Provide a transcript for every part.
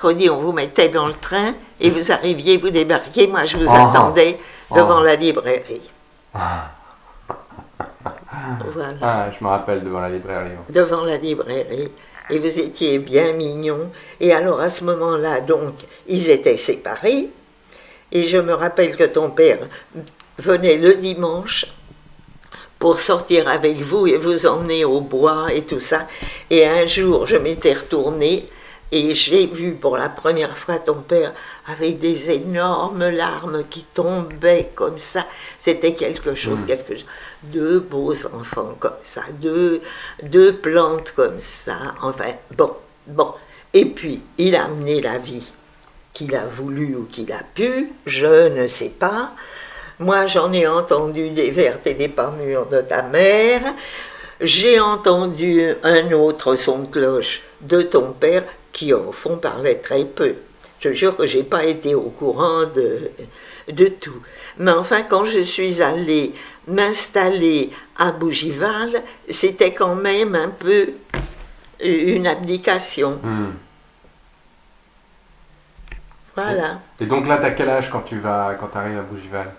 on vous mettait dans le train et vous arriviez, vous débarquiez, moi je vous attendais devant la librairie. Voilà. Ah, je me rappelle devant la librairie. Devant la librairie. Et vous étiez bien mignons. Et alors à ce moment-là, donc, ils étaient séparés. Et je me rappelle que ton père venait le dimanche pour sortir avec vous et vous emmener au bois et tout ça. Et un jour, je m'étais retournée et j'ai vu pour la première fois ton père avec des énormes larmes qui tombaient comme ça. C'était quelque chose. Deux beaux enfants comme ça, deux plantes comme ça. Enfin, bon. Et puis, il a mené la vie qu'il a voulu ou qu'il a pu, je ne sais pas. Moi, j'en ai entendu des vertes et des pas mûres de ta mère. J'ai entendu un autre son de cloche de ton père qui, au fond, parlait très peu. Je te jure que je n'ai pas été au courant de tout. Mais enfin, quand je suis allée m'installer à Bougival, c'était quand même un peu une abdication. Voilà. Et donc là, t'as quel âge quand t'arrives à Bougival?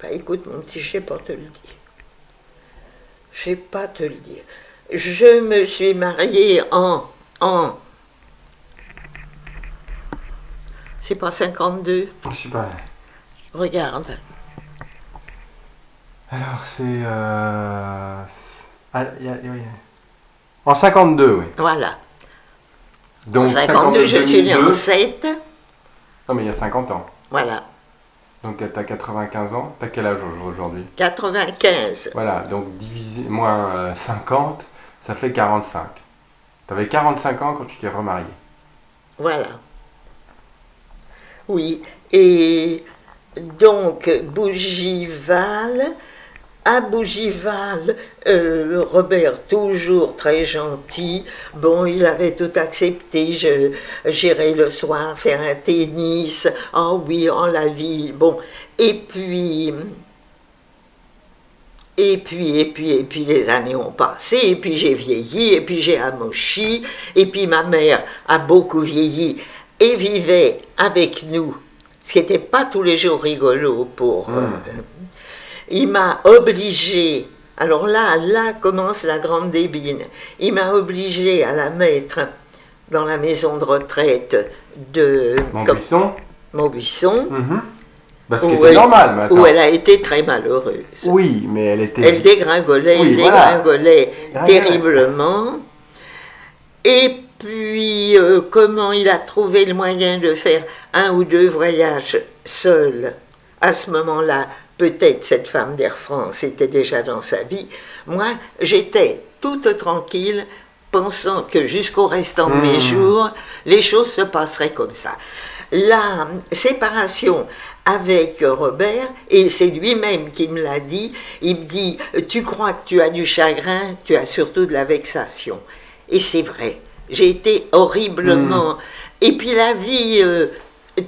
Bah écoute, mon petit, je sais pas te le dire. Je sais pas te le dire. Je me suis mariée en c'est pas 52? Je sais pas. Regarde. Alors c'est... En 52, oui. Voilà. Donc, en 52, je suis née en 7. Non mais il y a 50 ans. Voilà. Donc t'as 95 ans. T'as quel âge aujourd'hui? 95. Voilà, donc divisé moins 50, ça fait 45. T'avais 45 ans quand tu t'es remarié. Voilà. Oui, et donc Bougival, à Bougival, Robert, toujours très gentil, bon, il avait tout accepté, j'irai le soir faire un tennis, oh oui, en la ville, bon, et puis les années ont passé, et puis j'ai vieilli, et puis j'ai amochi, et puis ma mère a beaucoup vieilli, et vivait avec nous, ce qui n'était pas tous les jours rigolo pour... il m'a obligé, alors là commence la grande débine, il m'a obligé à la mettre dans la maison de retraite de... Montbuisson. Bah, ce qui était normal maintenant. Où elle a été très malheureuse. Oui, mais elle était... Elle dégringolait, terriblement. Et puis, comment il a trouvé le moyen de faire un ou deux voyages seul, à ce moment-là, peut-être cette femme d'Air France était déjà dans sa vie. Moi, j'étais toute tranquille, pensant que jusqu'au restant de mes jours, les choses se passeraient comme ça. La séparation avec Robert, et c'est lui-même qui me l'a dit, il me dit « Tu crois que tu as du chagrin, tu as surtout de la vexation. » Et c'est vrai, j'ai été horriblement... Et puis la vie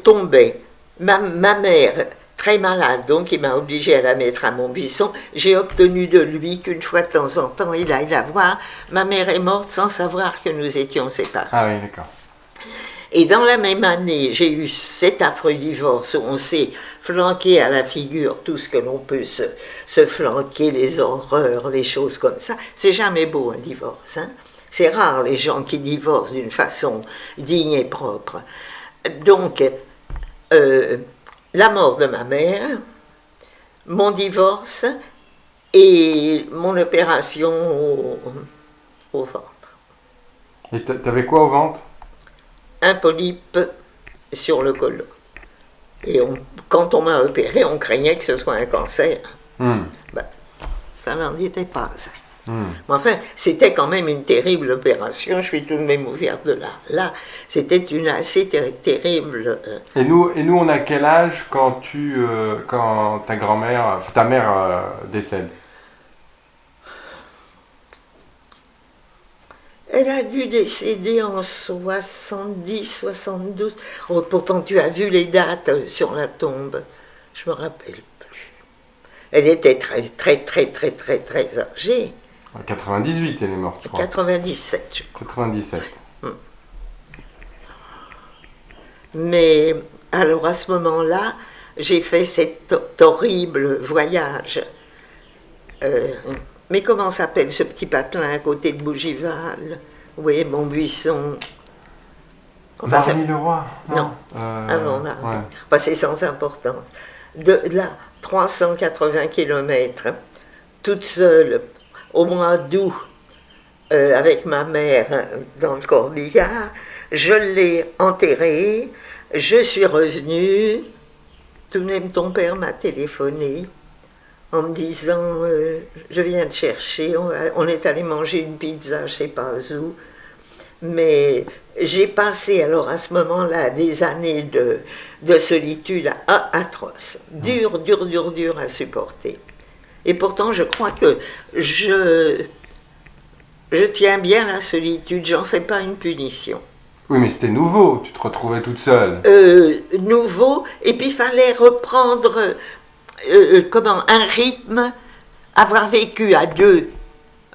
tombait. Ma mère, très malade, donc il m'a obligée à la mettre à Montbuisson. J'ai obtenu de lui qu'une fois de temps en temps, il aille la voir. Ma mère est morte sans savoir que nous étions séparés. Ah oui, d'accord. Et dans la même année, j'ai eu cet affreux divorce où on s'est flanqué à la figure tout ce que l'on peut se flanquer, les horreurs, les choses comme ça. C'est jamais beau un divorce, hein. C'est rare les gens qui divorcent d'une façon digne et propre. Donc, la mort de ma mère, mon divorce et mon opération au ventre. Et t'avais quoi au ventre? Un polype sur le côlon. Et quand on m'a opéré, on craignait que ce soit un cancer. Ben, ça n'en était pas ça. Mais enfin, c'était quand même une terrible opération. Je suis tout de même ouverte de là. Là, c'était une assez terrible... Et nous, on a quel âge quand ta grand-mère, ta mère décède? Elle a dû décéder en 70, 72. Oh, pourtant, tu as vu les dates sur la tombe. Je me rappelle plus. Elle était très, très, très, très, très, très âgée. En 98, elle est morte, je crois. 97, je crois. 97. Mais alors à ce moment-là, j'ai fait cet horrible voyage. Mais comment s'appelle ce petit patelin à côté de Bougival? Oui, Montbuisson. Enfin, Marly-le-Roi? Non, avant Marly. Ouais. Enfin, c'est sans importance. De là, 380 km, toute seule, au mois d'août, avec ma mère dans le corbillard. Je l'ai enterré, je suis revenue. Tout de même, ton père m'a téléphoné en me disant je viens te chercher, on est allé manger une pizza, je sais pas où. Mais j'ai passé alors à ce moment-là des années de solitude atroces, dur à supporter. Et pourtant, je crois que je tiens bien la solitude, j'en fais pas une punition. Oui, mais c'était nouveau, tu te retrouvais toute seule. Nouveau, et puis il fallait reprendre un rythme, avoir vécu à deux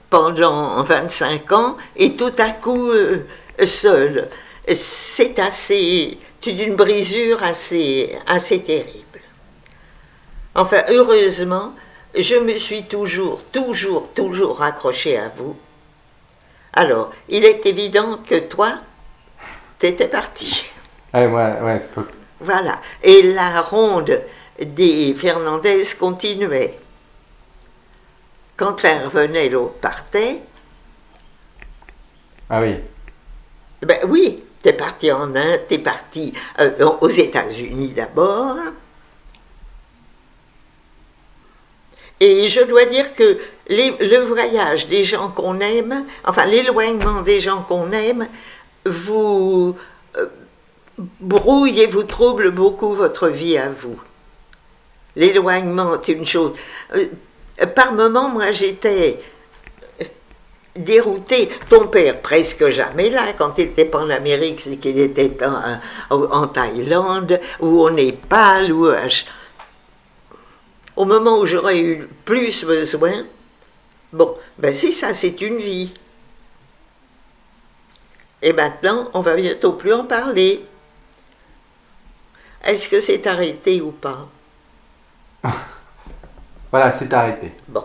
pendant 25 ans, et tout à coup seul. C'est d'une brisure assez terrible. Enfin, heureusement, je me suis toujours accrochée à vous. Alors, il est évident que toi, t'étais parti. Ouais, c'est pas... Voilà. Et la ronde des Fernandez continuait. Quand l'un revenait, l'autre partait. Ah oui. Ben oui, t'es parti en Inde, t'es parti aux États-Unis d'abord. Et je dois dire que le voyage des gens qu'on aime, enfin l'éloignement des gens qu'on aime, vous brouille et vous trouble beaucoup votre vie à vous. L'éloignement est une chose. Par moments, moi, j'étais déroutée. Ton père, presque jamais là. Quand il n'était pas en Amérique, c'est qu'il était en Thaïlande, ou au Népal, ou au moment où j'aurais eu plus besoin. Bon, ben c'est ça, c'est une vie. Et maintenant, on va bientôt plus en parler. Est-ce que c'est arrêté ou pas? Voilà, c'est arrêté. Bon.